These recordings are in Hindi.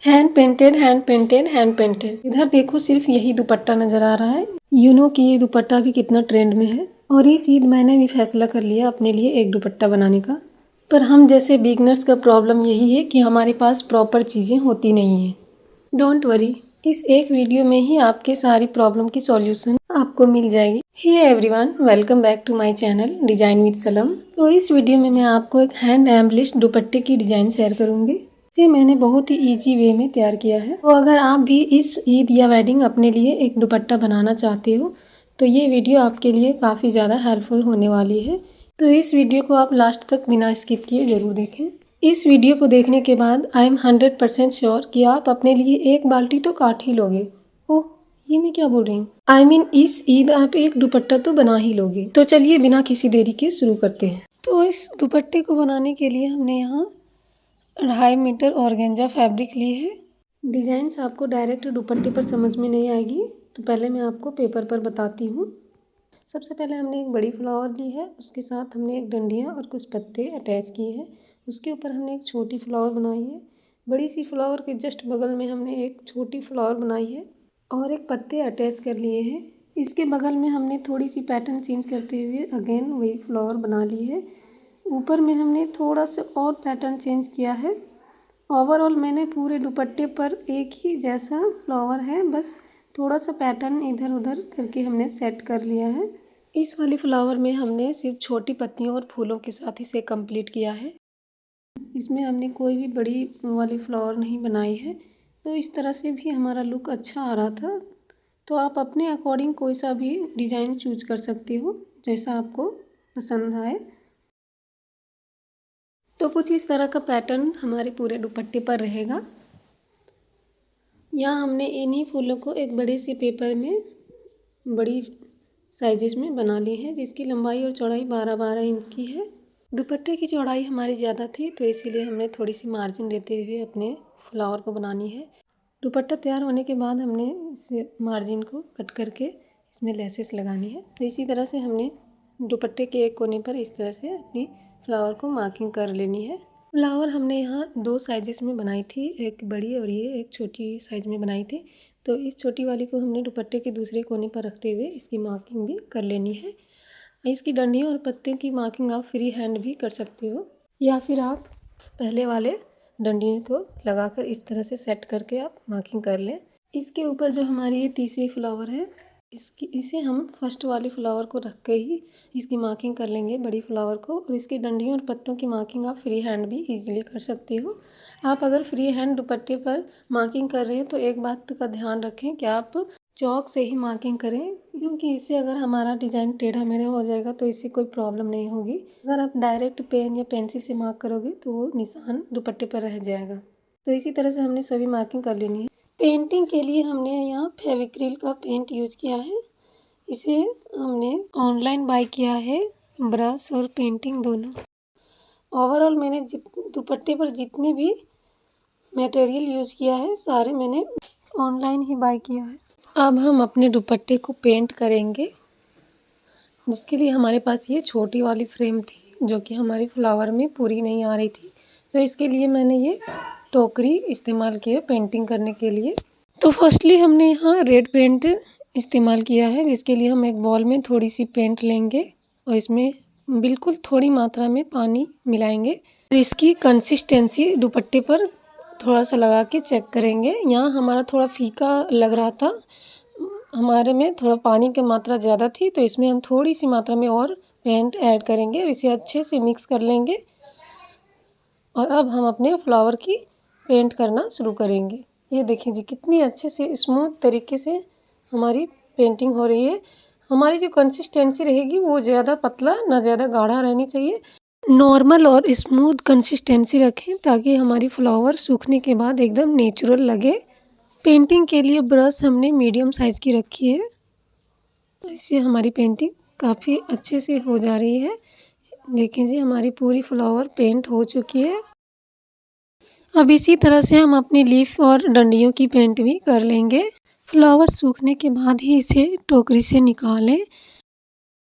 Hand painted hand painted hand painted. इधर देखो सिर्फ यही दुपट्टा नजर आ रहा है। यू नो कि ये दुपट्टा भी कितना ट्रेंड में है। और इस ईद मैंने भी फैसला कर लिया अपने लिए एक दुपट्टा बनाने का। पर हम जैसे बिगनर्स का प्रॉब्लम यही है कि हमारे पास प्रॉपर चीज़ें होती नहीं हैं। डोंट वरी, इस एक वीडियो में ही आपके सारी प्रॉब्लम की सॉल्यूशन आपको मिल जाएगी। Hey everyone, welcome back to my channel design with Salam. तो इस वीडियो में मैं आपको एक हैंड एम्बलिश्ड दुपट्टे की डिजाइन शेयर करूंगी। इसे मैंने बहुत ही इजी वे में तैयार किया है। तो अगर आप भी इस ईद या वेडिंग अपने लिए एक दुपट्टा बनाना चाहते हो तो ये वीडियो आपके लिए काफ़ी ज़्यादा हेल्पफुल होने वाली है। तो इस वीडियो को आप लास्ट तक बिना स्किप किए ज़रूर देखें। इस वीडियो को देखने के बाद आई एम 100% श्योर कि आप अपने लिए एक बाल्टी तो काट ही लोगे। ओह, ये मैं क्या बोल रही हूँ, आई मीन इस ईद आप एक दुपट्टा तो बना ही लोगे। तो चलिए बिना किसी देरी के शुरू करते हैं। तो इस दुपट्टे को बनाने के लिए हमने यहाँ 2.5 मीटर ऑर्गेंजा फैब्रिक ली है। डिज़ाइंस आपको डायरेक्ट दुपट्टे पर समझ में नहीं आएगी, तो पहले मैं आपको पेपर पर बताती हूँ। सबसे पहले हमने एक बड़ी फ्लावर ली है, उसके साथ हमने एक डंडियाँ और कुछ पत्ते अटैच किए हैं। उसके ऊपर हमने एक छोटी फ्लावर बनाई है। बड़ी सी फ्लावर के जस्ट बगल में हमने एक छोटी फ्लावर बनाई है और एक पत्ते अटैच कर लिए हैं। इसके बगल में हमने थोड़ी सी पैटर्न चेंज करते हुए अगेन वही फ्लावर बना ली है। ऊपर में हमने थोड़ा सा और पैटर्न चेंज किया है। ओवरऑल मैंने पूरे दुपट्टे पर एक ही जैसा फ्लावर है, बस थोड़ा सा पैटर्न इधर उधर करके हमने सेट कर लिया है। इस वाली फ्लावर में हमने सिर्फ छोटी पत्तियों और फूलों के साथ इसे कंप्लीट किया है। इसमें हमने कोई भी बड़ी वाली फ्लावर नहीं बनाई है। तो इस तरह से भी हमारा लुक अच्छा आ रहा था। तो आप अपने अकॉर्डिंग कोई सा भी डिज़ाइन चूज कर सकते हो, जैसा आपको पसंद आए। तो कुछ इस तरह का पैटर्न हमारे पूरे दुपट्टे पर रहेगा। यहाँ हमने इन्हीं फूलों को एक बड़े से पेपर में बड़ी साइजेस में बना ली है, जिसकी लंबाई और चौड़ाई 12-12 इंच की है। दुपट्टे की चौड़ाई हमारी ज़्यादा थी, तो इसीलिए हमने थोड़ी सी मार्जिन देते हुए अपने फ्लावर को बनानी है। दुपट्टा तैयार होने के बाद हमने इस मार्जिन को कट करके इसमें लेसेस लगानी है। तो इसी तरह से हमने दुपट्टे के एक कोने पर इस तरह से अपनी फ्लावर को मार्किंग कर लेनी है। फ्लावर हमने यहाँ 2 साइजेस में बनाई थी, एक बड़ी और ये एक छोटी साइज़ में बनाई थी। तो इस छोटी वाली को हमने दुपट्टे के दूसरे कोने पर रखते हुए इसकी मार्किंग भी कर लेनी है। इसकी डंडियों और पत्ते की मार्किंग आप फ्री हैंड भी कर सकते हो, या फिर आप पहले वाले डंडियों को लगाकर इस तरह से सेट करके आप मार्किंग कर लें। इसके ऊपर जो हमारी ये तीसरी फ्लावर है, इसे हम फर्स्ट वाली फ्लावर को रख के ही इसकी मार्किंग कर लेंगे, बड़ी फ्लावर को। और इसकी डंडियों और पत्तों की मार्किंग आप फ्री हैंड भी इजीली कर सकते हो। आप अगर फ्री हैंड दुपट्टे पर मार्किंग कर रहे हैं तो एक बात का ध्यान रखें कि आप चौक से ही मार्किंग करें, क्योंकि इससे अगर हमारा डिज़ाइन टेढ़ा मेढ़ा हो जाएगा तो इससे कोई प्रॉब्लम नहीं होगी। अगर आप डायरेक्ट पेन या पेंसिल से मार्क करोगे तो वो निशान दुपट्टे पर रह जाएगा। तो इसी तरह से हमने सभी मार्किंग कर लेनी है। पेंटिंग के लिए हमने यहाँ फेविक्रिल का पेंट यूज़ किया है। इसे हमने ऑनलाइन बाय किया है, ब्रश और पेंटिंग दोनों। ओवरऑल मैंने दुपट्टे पर जितने भी मटेरियल यूज़ किया है सारे मैंने ऑनलाइन ही बाय किया है। अब हम अपने दुपट्टे को पेंट करेंगे, जिसके लिए हमारे पास ये छोटी वाली फ्रेम थी जो कि हमारी फ्लावर में पूरी नहीं आ रही थी। तो इसके लिए मैंने ये टोकरी इस्तेमाल किया पेंटिंग करने के लिए। तो फर्स्टली हमने यहाँ रेड पेंट इस्तेमाल किया है, जिसके लिए हम एक बॉल में थोड़ी सी पेंट लेंगे और इसमें बिल्कुल थोड़ी मात्रा में पानी मिलाएंगे। इसकी कंसिस्टेंसी दुपट्टे पर थोड़ा सा लगा के चेक करेंगे। यहाँ हमारा थोड़ा फीका लग रहा था, हमारे में थोड़ा पानी की मात्रा ज़्यादा थी, तो इसमें हम थोड़ी सी मात्रा में और पेंट ऐड करेंगे और इसे अच्छे से मिक्स कर लेंगे। और अब हम अपने फ्लावर की पेंट करना शुरू करेंगे। ये देखिए जी, कितनी अच्छे से स्मूथ तरीके से हमारी पेंटिंग हो रही है। हमारी जो कंसिस्टेंसी रहेगी वो ज़्यादा पतला ना ज़्यादा गाढ़ा रहनी चाहिए, नॉर्मल और स्मूथ कंसिस्टेंसी रखें ताकि हमारी फ्लावर सूखने के बाद एकदम नेचुरल लगे। पेंटिंग के लिए ब्रश हमने मीडियम साइज़ की रखी है, इससे हमारी पेंटिंग काफ़ी अच्छे से हो जा रही है। देखिए जी, हमारी पूरी फ्लावर पेंट हो चुकी है। अब इसी तरह से हम अपनी लीफ और डंडियों की पेंट भी कर लेंगे। फ्लावर सूखने के बाद ही इसे टोकरी से निकालें।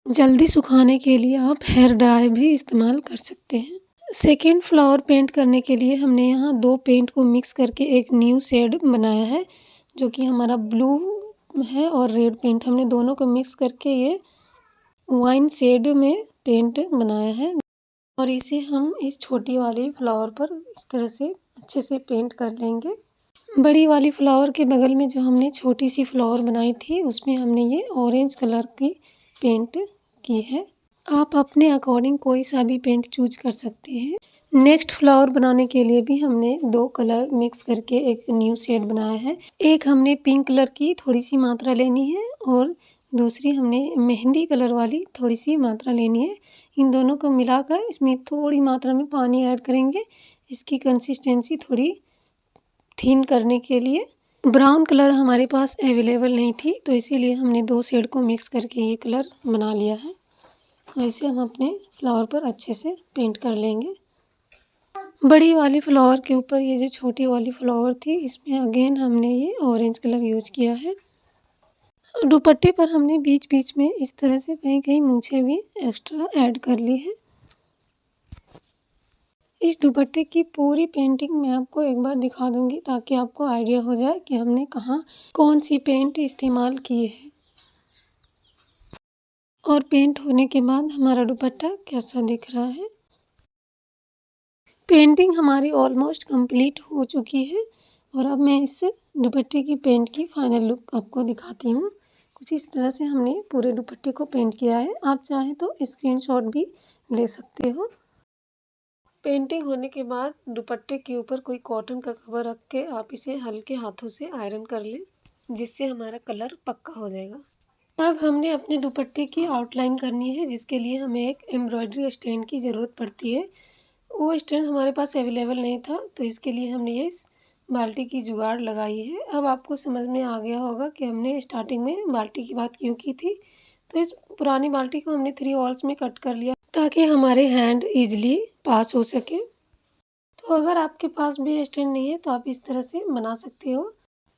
जल्दी सुखाने के लिए आप हेयर ड्रायर भी इस्तेमाल कर सकते हैं। सेकेंड फ्लावर पेंट करने के लिए हमने यहाँ 2 पेंट को मिक्स करके एक न्यू शेड बनाया है, जो कि हमारा ब्लू है और रेड पेंट हमने दोनों को मिक्स करके ये वाइन शेड में पेंट बनाया है। और इसे हम इस छोटी वाली फ्लावर पर इस तरह से अच्छे से पेंट कर लेंगे। बड़ी वाली फ्लावर के बगल में जो हमने छोटी सी फ्लावर बनाई थी उसमें हमने ये ऑरेंज कलर की पेंट की है। आप अपने अकॉर्डिंग कोई सा भी पेंट चूज कर सकते हैं। नेक्स्ट फ्लावर बनाने के लिए भी हमने 2 कलर मिक्स करके एक न्यू शेड बनाया है। एक हमने पिंक कलर की थोड़ी सी मात्रा लेनी है और दूसरी हमने मेहंदी कलर वाली थोड़ी सी मात्रा लेनी है। इन दोनों को मिलाकर इसमें थोड़ी मात्रा में पानी ऐड करेंगे, इसकी कंसिस्टेंसी थोड़ी थिन करने के लिए। ब्राउन कलर हमारे पास अवेलेबल नहीं थी, तो इसीलिए हमने 2 शेड को मिक्स करके ये कलर बना लिया है। ऐसे हम अपने फ्लावर पर अच्छे से पेंट कर लेंगे। बड़ी वाली फ्लावर के ऊपर ये जो छोटी वाली फ्लावर थी इसमें अगेन हमने ये ऑरेंज कलर यूज किया है। दुपट्टे पर हमने बीच बीच में इस तरह से कहीं कहीं मूंछें भी एक्स्ट्रा ऐड कर ली है। इस दुपट्टे की पूरी पेंटिंग मैं आपको एक बार दिखा दूंगी ताकि आपको आइडिया हो जाए कि हमने कहाँ कौन सी पेंट इस्तेमाल की है और पेंट होने के बाद हमारा दुपट्टा कैसा दिख रहा है। पेंटिंग हमारी ऑलमोस्ट कंप्लीट हो चुकी है और अब मैं इस दुपट्टे की पेंट की फाइनल लुक आपको दिखाती हूँ। कुछ इस तरह से हमने पूरे दुपट्टे को पेंट किया है। आप चाहें तो स्क्रीनशॉट भी ले सकते हो। पेंटिंग होने के बाद दुपट्टे के ऊपर कोई कॉटन का कवर रख के आप इसे हल्के हाथों से आयरन कर लें, जिससे हमारा कलर पक्का हो जाएगा। अब हमने अपने दुपट्टे की आउटलाइन करनी है, जिसके लिए हमें एक एम्ब्रॉयडरी स्टैंड की ज़रूरत पड़ती है। वो स्टैंड हमारे पास अवेलेबल नहीं था, तो इसके लिए हमने ये इस बाल्टी की जुगाड़ लगाई है। अब आपको समझ में आ गया होगा कि हमने स्टार्टिंग में बाल्टी की बात क्यों की थी। तो इस पुरानी बाल्टी को हमने 3 हॉल्स में कट कर लिया ताकि हमारे हैंड ईजिली पास हो सके। तो अगर आपके पास भी स्टैंड नहीं है तो आप इस तरह से बना सकते हो।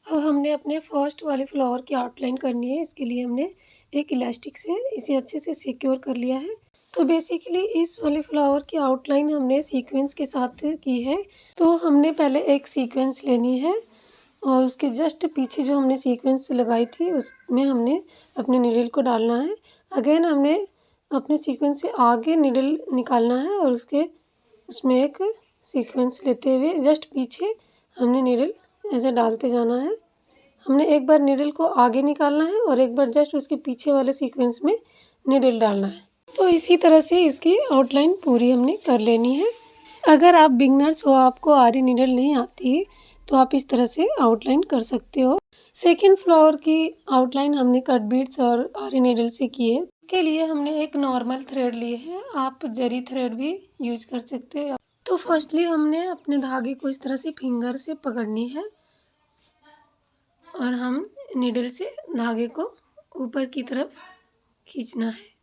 अब हमने अपने फर्स्ट वाले फ्लावर की आउटलाइन करनी है। इसके लिए हमने एक इलास्टिक से इसे अच्छे से सिक्योर कर लिया है। तो बेसिकली इस वाले फ्लावर की आउटलाइन हमने सीक्वेंस के साथ की है। तो हमने पहले एक सीक्वेंस लेनी है और उसके जस्ट पीछे जो हमने सीक्वेंस लगाई थी उसमें हमने अपने नीडल को डालना है। अगेन हमने अपने सीक्वेंस से आगे नीडल निकालना है और उसमें एक सीक्वेंस लेते हुए जस्ट पीछे हमने नीडल ऐसे डालते जाना है। हमने एक बार नीडल को आगे निकालना है और एक बार जस्ट उसके पीछे वाले सीक्वेंस में नीडल डालना है। तो इसी तरह से इसकी आउटलाइन पूरी हमने कर लेनी है। अगर आप बिगनर्स हो, आपको आरी नीडल नहीं आती, तो आप इस तरह से आउटलाइन कर सकते हो। सेकेंड फ्लावर की आउटलाइन हमने कट बीड्स और आरी नीडल से की है। इसके लिए हमने एक नॉर्मल थ्रेड लिए है, आप जरी थ्रेड भी यूज कर सकते हो। तो फर्स्टली हमने अपने धागे को इस तरह से फिंगर से पकड़नी है और हम नीडल से धागे को ऊपर की तरफ खींचना है।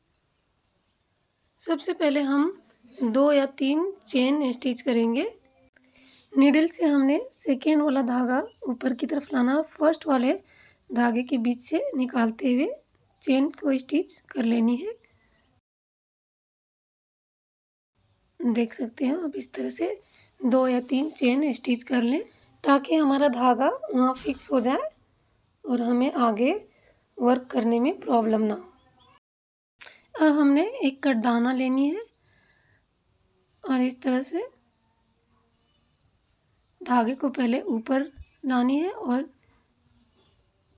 सबसे पहले हम 2 या 3 चेन स्टिच करेंगे। नीडल से हमने सेकेंड वाला धागा ऊपर की तरफ लाना, फर्स्ट वाले धागे के बीच से निकालते हुए चेन को स्टिच कर लेनी है। देख सकते हैं आप इस तरह से 2 या 3 चेन स्टिच कर लें ताकि हमारा धागा वहाँ फिक्स हो जाए और हमें आगे वर्क करने में प्रॉब्लम ना हो। अब हमने एक कटदाना लेनी है और इस तरह से धागे को पहले ऊपर लानी है और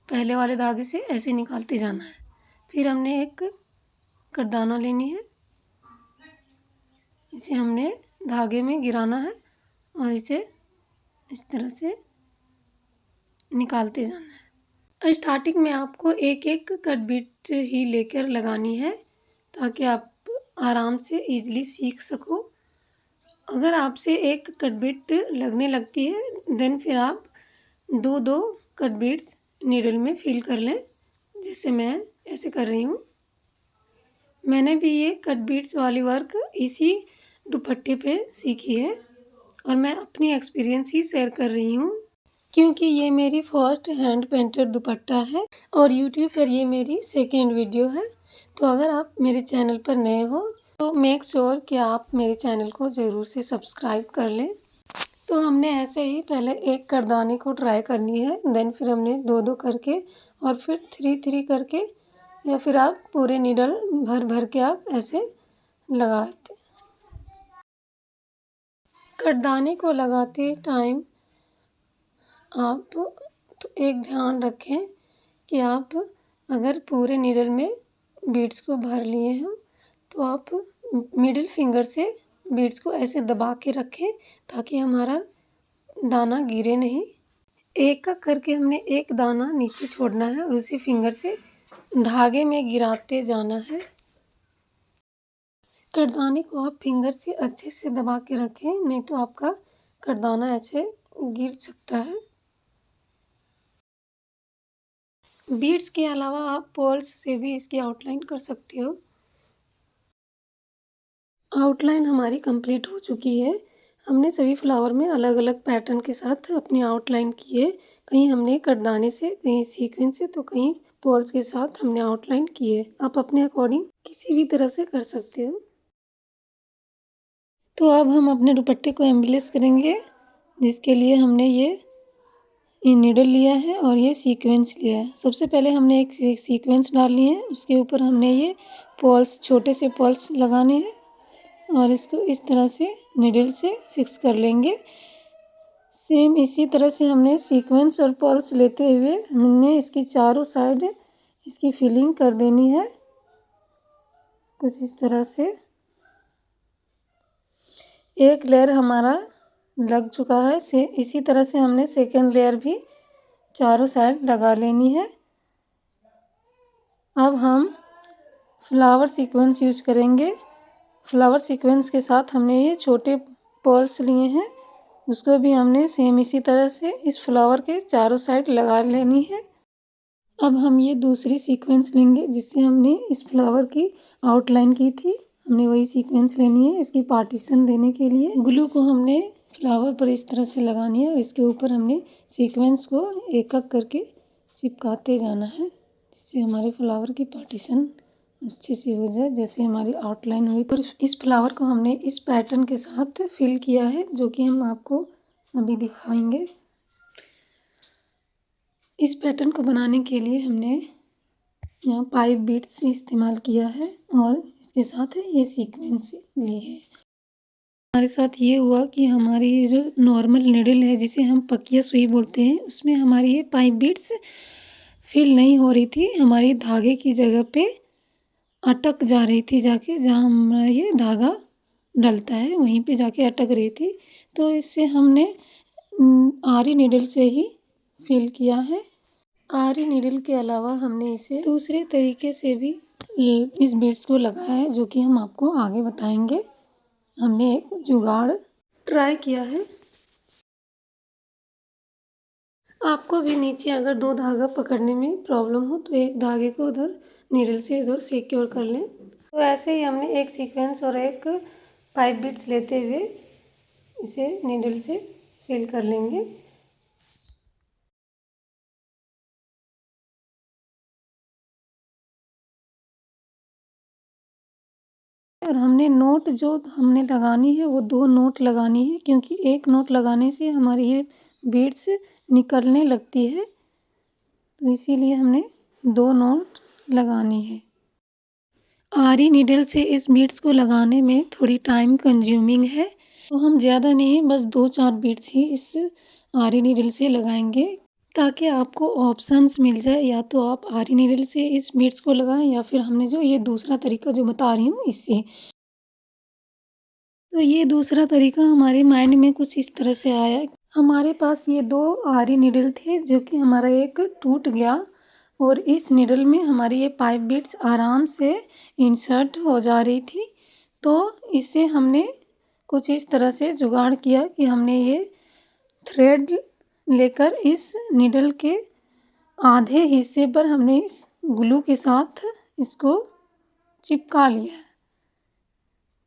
पहले वाले धागे से ऐसे निकालते जाना है। फिर हमने एक कटदाना लेनी है, इसे हमने धागे में गिराना है और इसे इस तरह से निकालते जाना है। स्टार्टिंग में आपको एक एक कट बिट ही लेकर लगानी है ताकि आप आराम से इजीली सीख सको। अगर आपसे एक कट बिट लगने लगती है देन फिर आप 2-2 कट बिट्स नीडल में फिल कर लें, जैसे मैं ऐसे कर रही हूँ। मैंने भी ये कट बीट्स वाली वर्क इसी दुपट्टे पे सीखी है और मैं अपनी एक्सपीरियंस ही शेयर कर रही हूँ क्योंकि ये मेरी फर्स्ट हैंड पेंटेड दुपट्टा है और यूट्यूब पर ये मेरी सेकेंड वीडियो है। तो अगर आप मेरे चैनल पर नए हो तो मेक श्योर कि आप मेरे चैनल को ज़रूर से सब्सक्राइब कर लें। तो हमने ऐसे ही पहले एक करदाने को ट्राई करनी है, देन फिर हमने 2-2 करके और फिर 3-3 करके, या फिर आप पूरे नीडल भर भर के आप ऐसे लगाते। करदाने को लगाते टाइम आप तो एक ध्यान रखें कि आप अगर पूरे नीडल में बीड्स को भर लिए हैं तो आप मिडिल फिंगर से बीड्स को ऐसे दबा के रखें ताकि हमारा दाना गिरे नहीं। एक एक करके हमने एक दाना नीचे छोड़ना है और उसी फिंगर से धागे में गिराते जाना है। करदाने को आप फिंगर से अच्छे से दबा के रखें, नहीं तो आपका करदाना ऐसे गिर सकता है। बीड्स के अलावा आप पर्ल्स से भी इसकी आउटलाइन कर सकते हो। आउटलाइन हमारी कंप्लीट हो चुकी है। हमने सभी फ्लावर में अलग अलग पैटर्न के साथ अपनी आउटलाइन की है। कहीं हमने करदाने से, कहीं सीक्वेंस से, तो कहीं पर्ल्स के साथ हमने आउटलाइन की है। आप अपने अकॉर्डिंग किसी भी तरह से कर सकते हो। तो अब हम अपने दुपट्टे को एम्बेलिश करेंगे, जिसके लिए हमने ये नीडल लिया है और ये सीक्वेंस लिया है। सबसे पहले हमने एक सीक्वेंस डाल लिए है, उसके ऊपर हमने ये पर्ल्स, छोटे से पर्ल्स लगाने हैं और इसको इस तरह से नीडल से फिक्स कर लेंगे। सेम इसी तरह से हमने सीक्वेंस और पर्ल्स लेते हुए हमने इसकी चारों साइड इसकी फिलिंग कर देनी है कुछ इस तरह से। एक लेयर हमारा लग चुका है, से इसी तरह से हमने सेकेंड लेयर भी चारों साइड लगा लेनी है। अब हम फ्लावर सीक्वेंस यूज करेंगे। फ्लावर सीक्वेंस के साथ हमने ये छोटे पर्ल्स लिए हैं, उसको भी हमने सेम इसी तरह से इस फ्लावर के चारों साइड लगा लेनी है। अब हम ये दूसरी सीक्वेंस लेंगे जिससे हमने इस फ्लावर की आउटलाइन की थी, हमने वही सीक्वेंस लेनी है। इसकी पार्टीशन देने के लिए ग्लू को हमने फ्लावर पर इस तरह से लगानी है और इसके ऊपर हमने सीक्वेंस को एक एक करके चिपकाते जाना है, जिससे हमारे फ्लावर की पार्टीशन अच्छे से हो जाए, जैसे हमारी आउटलाइन हुई। तो इस फ्लावर को हमने इस पैटर्न के साथ फिल किया है, जो कि हम आपको अभी दिखाएंगे। इस पैटर्न को बनाने के लिए हमने यहाँ पाइप बीट्स इस्तेमाल किया है और इसके साथ ये सीक्वेंस ली है। हमारे साथ ये हुआ कि हमारी ये जो नॉर्मल नीडल है, जिसे हम पकिया सुई बोलते हैं, उसमें हमारी ये पाइप बीट्स फिल नहीं हो रही थी। हमारी धागे की जगह पे अटक जा रही थी, जाके जहाँ हमारा ये धागा डलता है वहीं पे जाके अटक रही थी। तो इससे हमने आरी नीडल से ही फिल किया है। आरी नीडल के अलावा हमने इसे दूसरे तरीके से भी इस बीड्स को लगाया है, जो कि हम आपको आगे बताएंगे। हमने एक जुगाड़ ट्राई किया है। आपको भी नीचे अगर दो धागा पकड़ने में प्रॉब्लम हो तो एक धागे को उधर नीडल से इधर सिक्योर कर लें। तो ऐसे ही हमने एक सीक्वेंस और एक पाइप बीट्स लेते हुए इसे नीडल से फिल कर लेंगे। और हमने नोट जो हमने लगानी है वो 2 नोट लगानी है, क्योंकि एक नोट लगाने से हमारी ये बीड्स निकलने लगती है, तो इसीलिए हमने 2 नोट लगानी है। आरी नीडल से इस बीड्स को लगाने में थोड़ी टाइम कंज्यूमिंग है, तो हम ज़्यादा नहीं, बस 2-4 बीड्स ही इस आरी नीडल से लगाएंगे, ताकि आपको ऑप्शंस मिल जाए। या तो आप आरी नीडल से इस बीड्स को लगाएं या फिर हमने जो ये दूसरा तरीका जो बता रही हूँ इससे। तो ये दूसरा तरीका हमारे माइंड में कुछ इस तरह से आया। हमारे पास ये 2 आरी नीडल थे, जो कि हमारा एक टूट गया और इस नीडल में हमारी ये पाइप बीट्स आराम से इंसर्ट हो जा रही थी। तो इसे हमने कुछ इस तरह से जुगाड़ किया कि हमने ये थ्रेड लेकर इस नीडल के आधे हिस्से पर हमने इस ग्लू के साथ इसको चिपका लिया,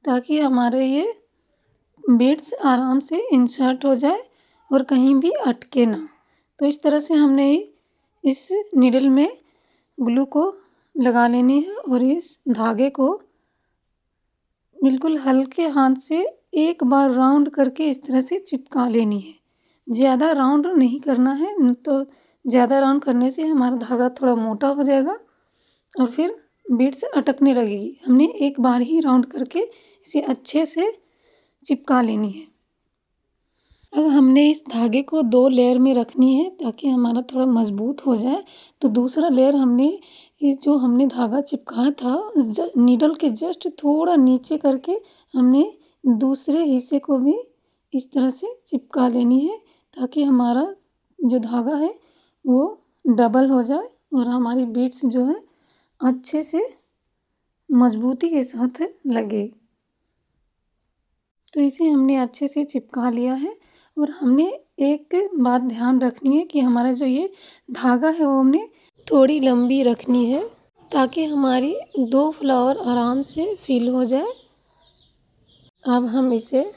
ताकि हमारे ये बीड्स आराम से इंसर्ट हो जाए और कहीं भी अटके ना। तो इस तरह से हमने इस नीडल में ग्लू को लगा लेनी है और इस धागे को बिल्कुल हल्के हाथ से एक बार राउंड करके इस तरह से चिपका लेनी है। ज़्यादा राउंड नहीं करना है, तो ज़्यादा राउंड करने से हमारा धागा थोड़ा मोटा हो जाएगा और फिर बीड्स अटकने लगेगी। हमने एक बार ही राउंड करके इसे अच्छे से चिपका लेनी है। अब हमने इस धागे को 2 लेयर में रखनी है ताकि हमारा थोड़ा मज़बूत हो जाए। तो दूसरा लेयर हमने ये जो हमने धागा चिपकाया था नीडल के जस्ट थोड़ा नीचे करके हमने दूसरे हिस्से को भी इस तरह से चिपका लेनी है ताकि हमारा जो धागा है वो डबल हो जाए और हमारी बीड्स जो है अच्छे से मज़बूती के साथ लगे। तो इसे हमने अच्छे से चिपका लिया है और हमने एक बात ध्यान रखनी है कि हमारा जो ये धागा है वो हमने थोड़ी लंबी रखनी है ताकि हमारी 2 फ्लावर आराम से फिल हो जाए। अब हम इसे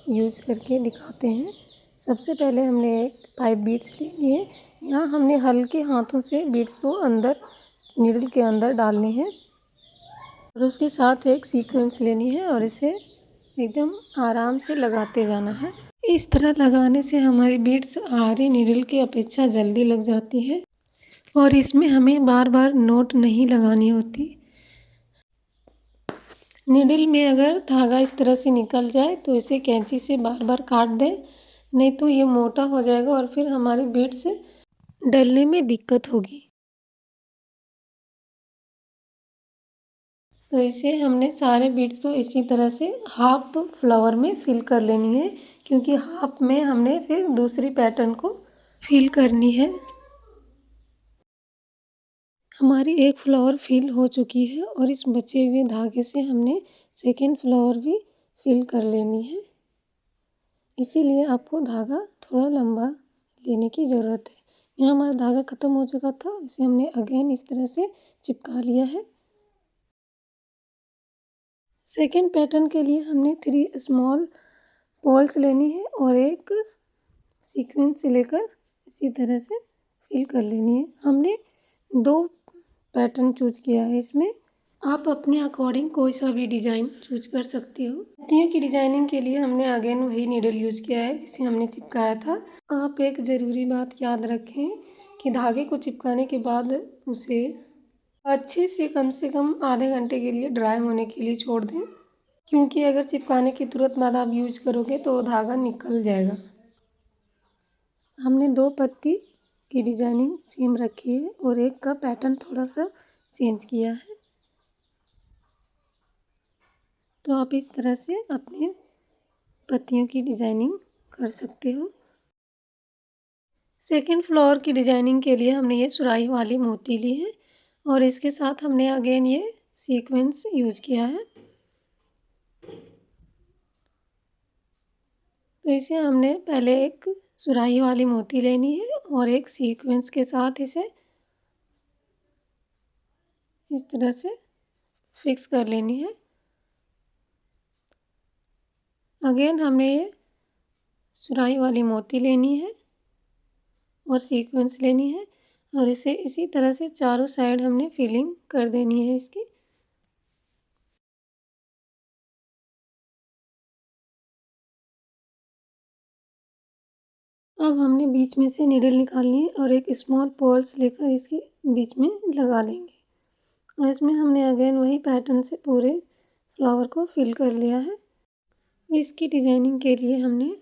यूज करके दिखाते हैं। सबसे पहले हमने एक पाइप बीड्स लेनी है। यहाँ हमने हल्के हाथों से बीड्स को अंदर नीडल के अंदर डालने हैं और उसके साथ एक सीक्वेंस लेनी है और इसे एकदम आराम से लगाते जाना है। इस तरह लगाने से हमारी बीड्स आरी नीडल की अपेक्षा जल्दी लग जाती है और इसमें हमें बार बार नोट नहीं लगानी होती। नीडल में अगर धागा इस तरह से निकल जाए तो इसे कैंची से बार बार काट दें, नहीं तो ये मोटा हो जाएगा और फिर हमारी बीड्स डलने में दिक्कत होगी। तो इसे हमने सारे बीड्स को इसी तरह से हाफ फ्लावर में फिल कर लेनी है क्योंकि हाफ में हमने फिर दूसरी पैटर्न को फिल करनी है। हमारी एक फ्लावर फिल हो चुकी है और इस बचे हुए धागे से हमने सेकेंड फ्लावर भी फिल कर लेनी है। इसीलिए आपको धागा थोड़ा लंबा लेने की ज़रूरत है। यहाँ हमारा धागा ख़त्म हो चुका था, इसे हमने अगेन इस तरह से चिपका लिया है। सेकेंड पैटर्न के लिए हमने 3 स्मॉल पॉल्स लेनी है और एक सीक्वेंस से लेकर इसी तरह से फिल कर लेनी है। हमने 2 पैटर्न चूज किया है इसमें। आप अपने अकॉर्डिंग कोई सा भी डिज़ाइन चूज कर सकते हो। पत्तियों की डिजाइनिंग के लिए हमने अगेन वही नीडल यूज किया है जिसे हमने चिपकाया था। आप एक ज़रूरी बात याद रखें कि धागे को चिपकाने के बाद उसे अच्छे से कम आधे घंटे के लिए ड्राई होने के लिए छोड़ दें, क्योंकि अगर चिपकाने के तुरंत बाद आप यूज करोगे तो धागा निकल जाएगा। हमने 2 पत्ती की डिजाइनिंग सेम रखी है और एक का पैटर्न थोड़ा सा चेंज किया है। तो आप इस तरह से अपने पत्तियों की डिजाइनिंग कर सकते हो। सेकेंड फ्लावर की डिजाइनिंग के लिए हमने ये सुराही वाली मोती ली है और इसके साथ हमने अगेन ये सीक्वेंस यूज किया है। तो इसे हमने पहले एक सुराही वाली मोती लेनी है और एक सीक्वेंस के साथ इसे इस तरह से फिक्स कर लेनी है। अगेन हमने ये सुराही वाली मोती लेनी है और सीक्वेंस लेनी है और इसे इसी तरह से चारों साइड हमने फिलिंग कर देनी है इसकी। अब हमने बीच में से नीडल निकालनी है और एक स्मॉल पॉल्स लेकर इसके बीच में लगा लेंगे और इसमें हमने अगेन वही पैटर्न से पूरे फ्लावर को फिल कर लिया है। इसकी डिजाइनिंग के लिए हमने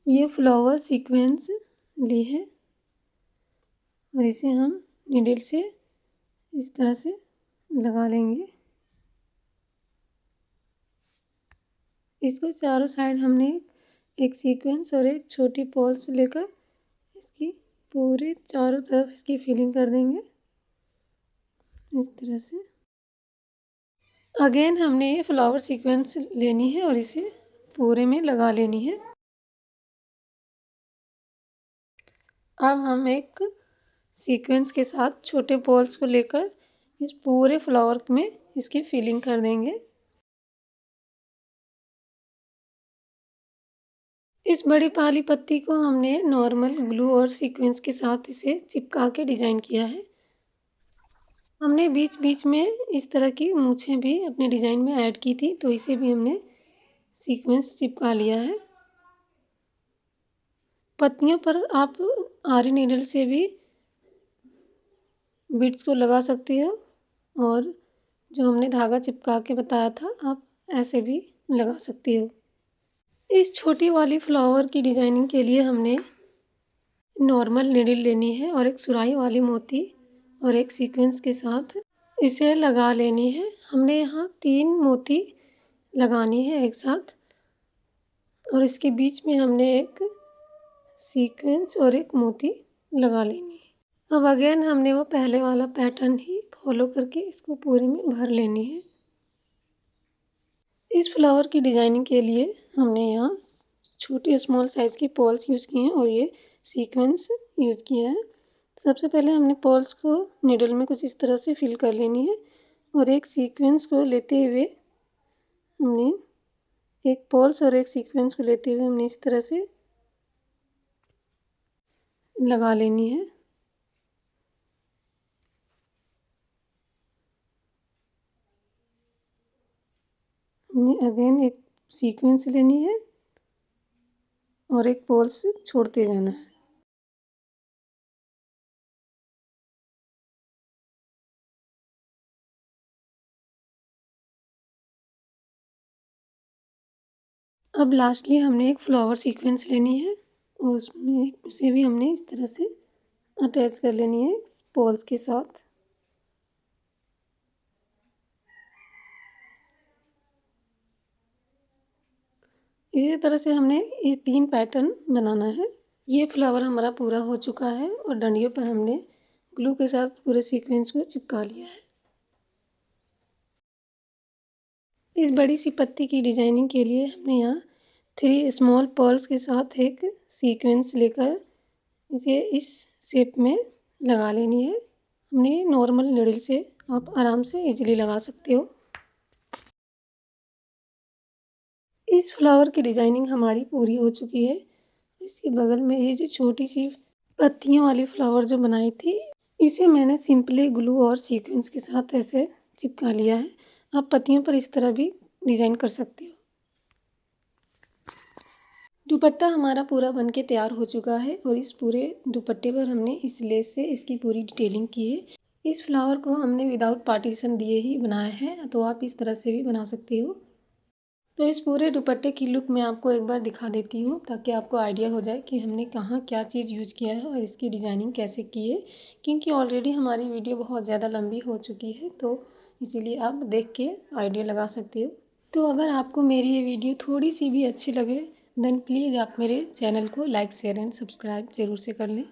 ये फ्लावर सीक्वेंस ली है और इसे हम नीडल से इस तरह से लगा लेंगे। इसको चारों साइड हमने एक सीक्वेंस और एक छोटी पॉल्स लेकर इसकी पूरे चारों तरफ इसकी फिलिंग कर देंगे इस तरह से। अगेन हमने ये फ्लावर सीक्वेंस लेनी है और इसे पूरे में लगा लेनी है। अब हम एक सीक्वेंस के साथ छोटे पॉल्स को लेकर इस पूरे फ्लावर में इसकी फिलिंग कर देंगे। इस बड़ी वाली पत्ती को हमने नॉर्मल ग्लू और सीक्वेंस के साथ इसे चिपका के डिज़ाइन किया है। हमने बीच बीच में इस तरह की मूछें भी अपने डिज़ाइन में ऐड की थी, तो इसे भी हमने सीक्वेंस चिपका लिया है। पत्तियों पर आप आरी नीडल से भी बीड्स को लगा सकती हो और जो हमने धागा चिपका के बताया था आप ऐसे भी लगा सकती हो। इस छोटी वाली फ्लावर की डिज़ाइनिंग के लिए हमने नॉर्मल नीडल लेनी है और एक सुराही वाली मोती और एक सीक्वेंस के साथ इसे लगा लेनी है। हमने यहाँ 3 मोती लगानी है एक साथ और इसके बीच में हमने एक सीक्वेंस और एक मोती लगा लेनी है। अब अगेन हमने वो पहले वाला पैटर्न ही फॉलो करके इसको पूरे में भर लेनी है। इस फ्लावर की डिज़ाइनिंग के लिए हमने यहाँ छोटे स्मॉल साइज़ के पॉल्स यूज़ किए हैं और ये सीक्वेंस यूज़ किया है। सबसे पहले हमने पॉल्स को निडल में कुछ इस तरह से फिल कर लेनी है और एक सीक्वेंस को लेते हुए हमने एक पॉल्स और एक सीक्वेंस को लेते हुए हमने इस तरह से लगा लेनी है। हमने अगेन एक सीक्वेंस लेनी है और एक पॉल्स छोड़ते जाना है। अब लास्टली हमने एक फ्लावर सीक्वेंस लेनी है और उसमें उसे भी हमने इस तरह से अटैच कर लेनी है पॉल्स के साथ। इसी तरह से हमने ये 3 पैटर्न बनाना है। ये फ्लावर हमारा पूरा हो चुका है और डंडियों पर हमने ग्लू के साथ पूरे सीक्वेंस को चिपका लिया है। इस बड़ी सी पत्ती की डिज़ाइनिंग के लिए हमने यहाँ 3 स्मॉल पर्ल्स के साथ एक सीक्वेंस लेकर इसे इस शेप में लगा लेनी है। हमने नॉर्मल नीडल से आप आराम से इजीली लगा सकते हो। इस फ्लावर की डिज़ाइनिंग हमारी पूरी हो चुकी है। इसके बगल में ये जो छोटी सी पत्तियों वाली फ्लावर जो बनाई थी इसे मैंने सिंपली ग्लू और सीक्वेंस के साथ ऐसे चिपका लिया है। आप पत्तियों पर इस तरह भी डिज़ाइन कर सकते हो। दुपट्टा हमारा पूरा बनके तैयार हो चुका है और इस पूरे दुपट्टे पर हमने इस लेस से इसकी पूरी डिटेलिंग की है। इस फ्लावर को हमने विदाउट पार्टीशन दिए ही बनाया है, तो आप इस तरह से भी बना सकते हो। तो इस पूरे दुपट्टे की लुक मैं आपको एक बार दिखा देती हूँ ताकि आपको आइडिया हो जाए कि हमने कहाँ क्या चीज़ यूज़ किया है और इसकी डिज़ाइनिंग कैसे की है, क्योंकि ऑलरेडी हमारी वीडियो बहुत ज़्यादा लंबी हो चुकी है, तो इसीलिए आप देख के आइडिया लगा सकते हो। तो अगर आपको मेरी ये वीडियो थोड़ी सी भी अच्छी लगे देन प्लीज़ आप मेरे चैनल को लाइक शेयर एंड सब्सक्राइब ज़रूर से कर लें।